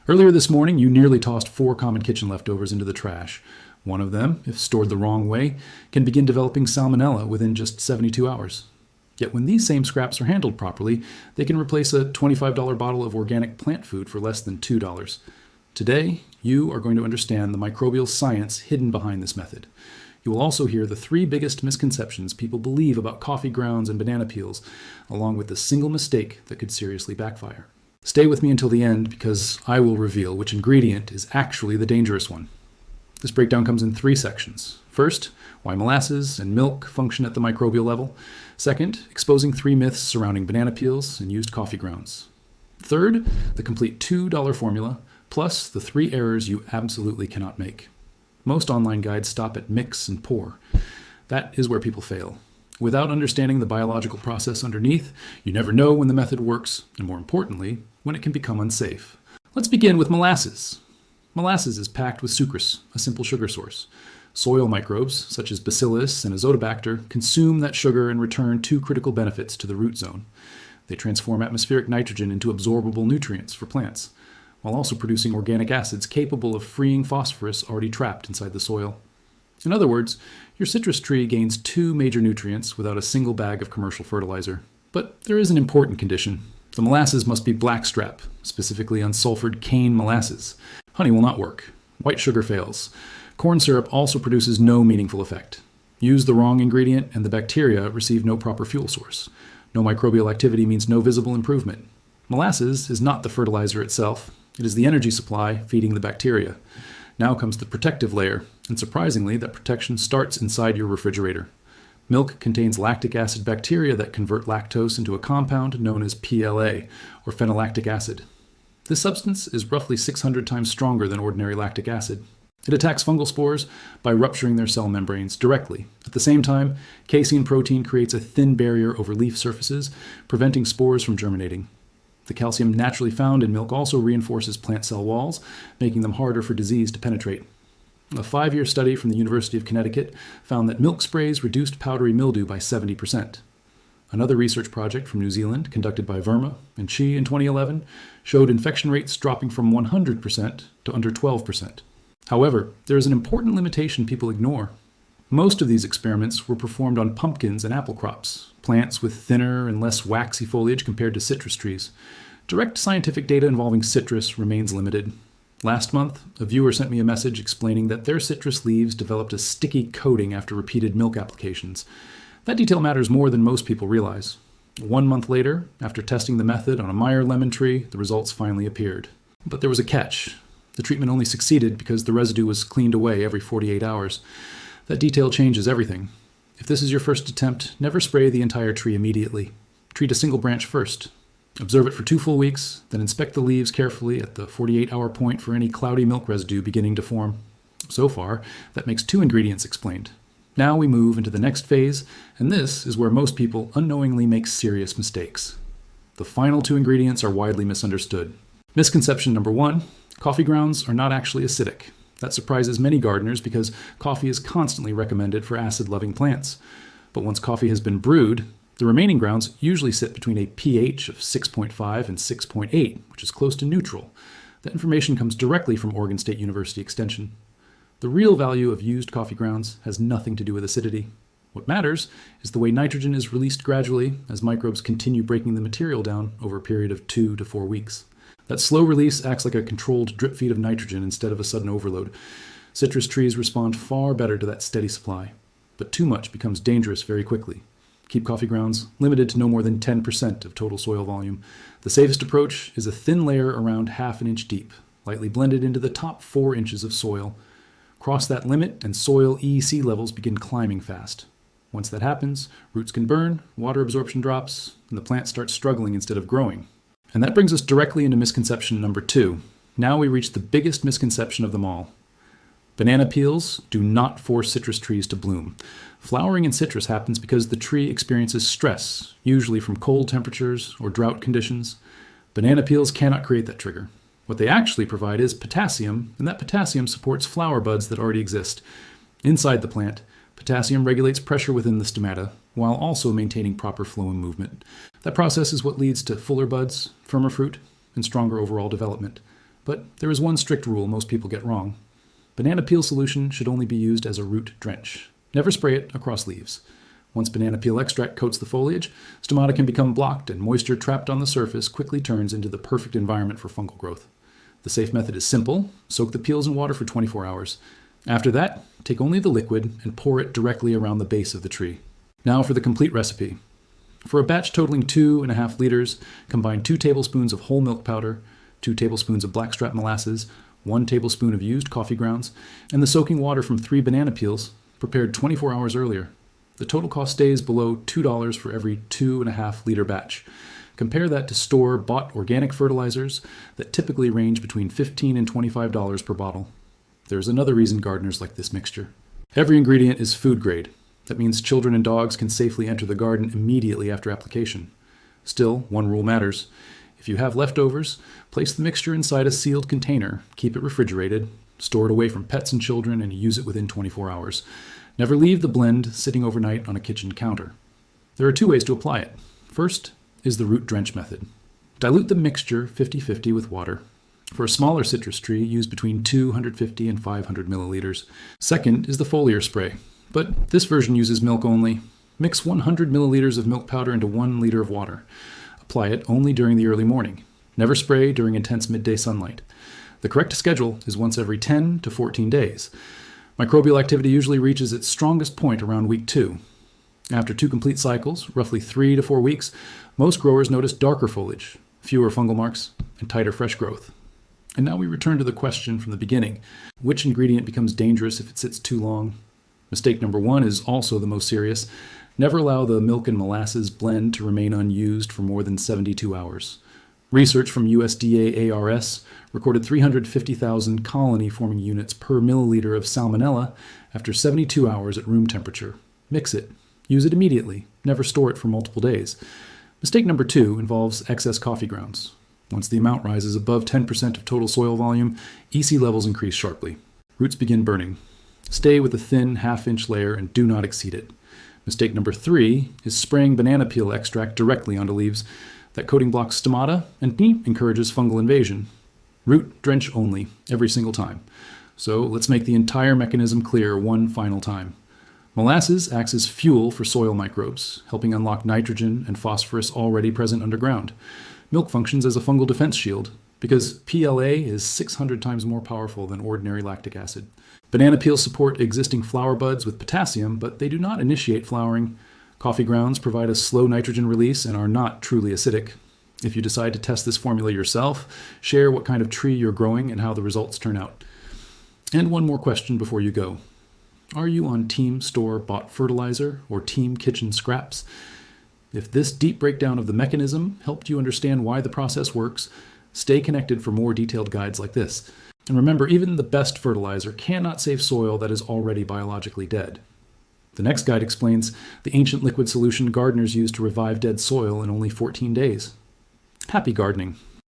Earlier this morning, you nearly tossed 4 common kitchen leftovers into the trash. One of them, if stored the wrong way, can begin developing salmonella within just 72 hours. Yet when these same scraps are handled properly, they can replace a $25 bottle of organic plant food for less than $2. Today, you are going to understand the microbial science hidden behind this method. You will also hear the 3 biggest misconceptions people believe about coffee grounds and banana peels, along with the single mistake that could seriously backfire. Stay with me until the end because I will reveal which ingredient is actually the dangerous one. This breakdown comes in 3 sections. First, why molasses and milk function at the microbial level. Second, exposing 3 myths surrounding banana peels and used coffee grounds. Third, the complete $2 formula, plus the 3 errors you absolutely cannot make. Most online guides stop at mix and pour. That is where people fail. Without understanding the biological process underneath, you never know when the method works, and more importantly, when it can become unsafe. Let's begin with molasses. Molasses is packed with sucrose, a simple sugar source. Soil microbes, such as bacillus and azotobacter, consume that sugar and return 2 critical benefits to the root zone. They transform atmospheric nitrogen into absorbable nutrients for plants, while also producing organic acids capable of freeing phosphorus already trapped inside the soil. In other words, your citrus tree gains 2 major nutrients without a single bag of commercial fertilizer. But there is an important condition. The molasses must be blackstrap, specifically unsulfured cane molasses. Honey will not work. White sugar fails. Corn syrup also produces no meaningful effect. Use the wrong ingredient and the bacteria receive no proper fuel source. No microbial activity means no visible improvement. Molasses is not the fertilizer itself. It is the energy supply feeding the bacteria. Now comes the protective layer, and surprisingly, that protection starts inside your refrigerator. Milk contains lactic acid bacteria that convert lactose into a compound known as PLA, or phenolactic acid. This substance is roughly 600 times stronger than ordinary lactic acid. It attacks fungal spores by rupturing their cell membranes directly. At the same time, casein protein creates a thin barrier over leaf surfaces, preventing spores from germinating. The calcium naturally found in milk also reinforces plant cell walls, making them harder for disease to penetrate. A 5-year study from the University of Connecticut found that milk sprays reduced powdery mildew by 70%. Another research project from New Zealand, conducted by Verma and Chi in 2011, showed infection rates dropping from 100% to under 12%. However, there is an important limitation people ignore. Most of these experiments were performed on pumpkins and apple crops, plants with thinner and less waxy foliage compared to citrus trees. Direct scientific data involving citrus remains limited. Last month, a viewer sent me a message explaining that their citrus leaves developed a sticky coating after repeated milk applications. That detail matters more than most people realize. 1 month later, after testing the method on a Meyer lemon tree, the results finally appeared. But there was a catch. The treatment only succeeded because the residue was cleaned away every 48 hours. That detail changes everything. If this is your first attempt, never spray the entire tree immediately. Treat a single branch first. Observe it for 2 full weeks, then inspect the leaves carefully at the 48-hour point for any cloudy milk residue beginning to form. So far, that makes 2 ingredients explained. Now we move into the next phase, and this is where most people unknowingly make serious mistakes. The final 2 ingredients are widely misunderstood. Misconception number 1, coffee grounds are not actually acidic. That surprises many gardeners because coffee is constantly recommended for acid-loving plants. But once coffee has been brewed, the remaining grounds usually sit between a pH of 6.5 and 6.8, which is close to neutral. That information comes directly from Oregon State University Extension. The real value of used coffee grounds has nothing to do with acidity. What matters is the way nitrogen is released gradually as microbes continue breaking the material down over a period of 2 to 4 weeks. That slow release acts like a controlled drip feed of nitrogen instead of a sudden overload. Citrus trees respond far better to that steady supply, but too much becomes dangerous very quickly. Keep coffee grounds limited to no more than 10% of total soil volume. The safest approach is a thin layer around ½ an inch deep, lightly blended into the top 4 inches of soil. Cross that limit and soil EEC levels begin climbing fast. Once that happens, roots can burn, water absorption drops, and the plant starts struggling instead of growing. And that brings us directly into misconception number 2. Now we reach the biggest misconception of them all. Banana peels do not force citrus trees to bloom. Flowering in citrus happens because the tree experiences stress, usually from cold temperatures or drought conditions. Banana peels cannot create that trigger. What they actually provide is potassium, and that potassium supports flower buds that already exist. Inside the plant, potassium regulates pressure within the stomata, while also maintaining proper flow and movement. That process is what leads to fuller buds, firmer fruit, and stronger overall development. But there is one strict rule most people get wrong. Banana peel solution should only be used as a root drench. Never spray it across leaves. Once banana peel extract coats the foliage, stomata can become blocked and moisture trapped on the surface quickly turns into the perfect environment for fungal growth. The safe method is simple. Soak the peels in water for 24 hours. After that, take only the liquid and pour it directly around the base of the tree. Now for the complete recipe. For a batch totaling 2.5 liters, combine 2 tablespoons of whole milk powder, 2 tablespoons of blackstrap molasses, 1 tablespoon of used coffee grounds, and the soaking water from 3 banana peels prepared 24 hours earlier. The total cost stays below $2 for every 2.5 liter batch. Compare that to store-bought organic fertilizers that typically range between $15 and $25 per bottle. There's another reason gardeners like this mixture. Every ingredient is food grade. That means children and dogs can safely enter the garden immediately after application. Still, one rule matters. If you have leftovers, place the mixture inside a sealed container, keep it refrigerated, store it away from pets and children, and use it within 24 hours. Never leave the blend sitting overnight on a kitchen counter. There are 2 ways to apply it. First is the root drench method. Dilute the mixture 50-50 with water. For a smaller citrus tree, use between 250 and 500 milliliters. Second is the foliar spray, but this version uses milk only. Mix 100 milliliters of milk powder into 1 liter of water. Apply it only during the early morning. Never spray during intense midday sunlight. The correct schedule is once every 10 to 14 days. Microbial activity usually reaches its strongest point around week 2. After 2 complete cycles, roughly 3 to 4 weeks, most growers notice darker foliage, fewer fungal marks, and tighter fresh growth. And now we return to the question from the beginning. Which ingredient becomes dangerous if it sits too long? Mistake number 1 is also the most serious. Never allow the milk and molasses blend to remain unused for more than 72 hours. Research from USDA ARS recorded 350,000 colony-forming units per milliliter of salmonella after 72 hours at room temperature. Mix it. Use it immediately. Never store it for multiple days. Mistake number 2 involves excess coffee grounds. Once the amount rises above 10% of total soil volume, EC levels increase sharply. Roots begin burning. Stay with a thin half-inch layer and do not exceed it. Mistake number 3 is spraying banana peel extract directly onto leaves. That coating blocks stomata and encourages fungal invasion. Root drench only, every single time. So let's make the entire mechanism clear one final time. Molasses acts as fuel for soil microbes, helping unlock nitrogen and phosphorus already present underground. Milk functions as a fungal defense shield, because PLA is 600 times more powerful than ordinary lactic acid. Banana peels support existing flower buds with potassium, but they do not initiate flowering. Coffee grounds provide a slow nitrogen release and are not truly acidic. If you decide to test this formula yourself, share what kind of tree you're growing and how the results turn out. And one more question before you go. Are you on Team Store-bought fertilizer or Team Kitchen scraps? If this deep breakdown of the mechanism helped you understand why the process works, stay connected for more detailed guides like this. And remember, even the best fertilizer cannot save soil that is already biologically dead. The next guide explains the ancient liquid solution gardeners used to revive dead soil in only 14 days. Happy gardening!